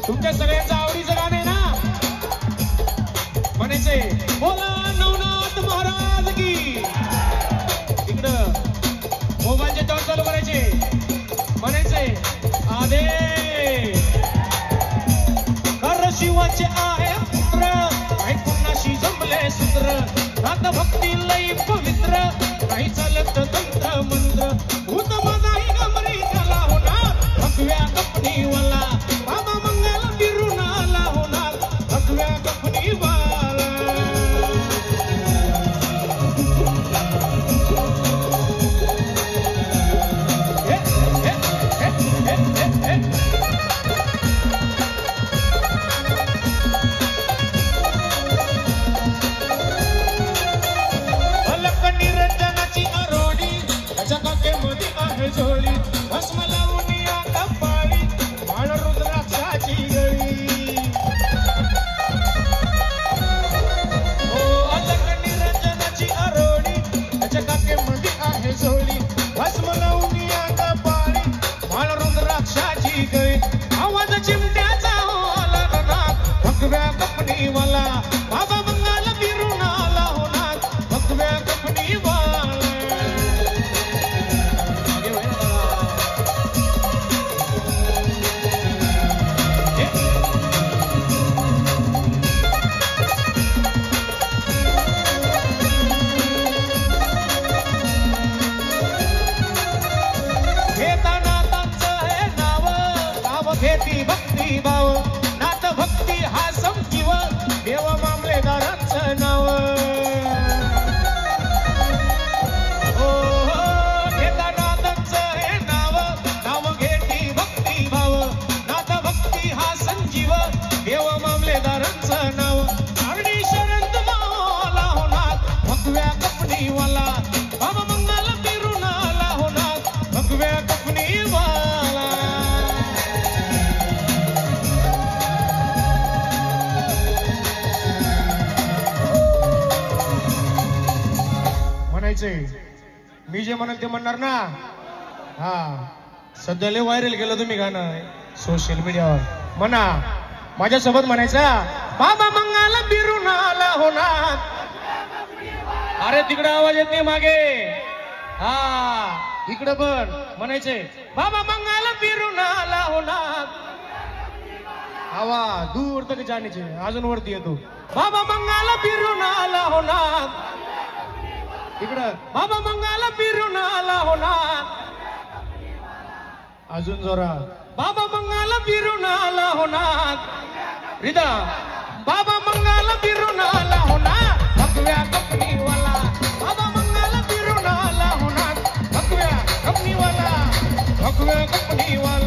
तुमच्या सगळ्यांचं आवडीचं गाणं आहे ना म्हणायचंय बोला नवनाथ महाराज की इकडं मोबाईलचे टॉर्च चालू करायचे म्हणायचंय आदे कर शिवाचे आहे पुत्र ऐकुनाशी जमले सूत्र नाथ भक्ती लई पवित्र नाही चालत तंत्र मंत्र भूत मनाई गमरी त्याला होणार भगव्या कपनीवाला बाबा मंगल फिरून आला होणार भगव्या कपनीवाला निरंजनाची अरोडी जगामध्ये आहे झोळी भस्म लावून या कपाळी बाळ रुद्राक्षाची गळी ओ अलक निरंजनाची अरोडी जगामध्ये आहे झोळी भस्म लावून या कपाळी बाळ रुद्राक्षाची गळी आवाज चिमट्याचा होला नाथ भगव्या कपनीवाला बाबा मंगल फिरून आला होणार भगव्या घेती भक्ती भाव नाथ भक्ती हा समजीव देव मामलेदारांचं नाव घेता नाथांचं हे नाव नाव घेती भक्ती भाव नाथ भक्ती हा संजीव देव मामलेदारांचं नाव आरडी शरण तुम्हाला होणार भगव्या कपनीवाला बाबा मंगल फिरून आला होणार भगव्या कपनीवाला मी जे म्हणत ते म्हणणार ना हा सध्या लय व्हायरल केलं तुम्ही गाणं सोशल मीडियावर म्हणा माझ्यासोबत म्हणायचा बाबा मंगल फिरून आला होणार अरे तिकडे आवाज येत नाही मागे हा इकडे पण म्हणायचे बाबा मंगल फिरून आला होणार आवाज दूर तक जाण्याचे अजून वरती येतो बाबा मंगल फिरून आला होणार इकडं बाबा मंगल फिरून आला होणार अजून जोरात बाबा मंगल फिरून आला होणार रिदा बाबा मंगल फिरून आला होणार भगव्या कपनीवाला बाबा मंगल फिरून आला होणार भगव्या कपनीवाला भगव्या कपनीवाला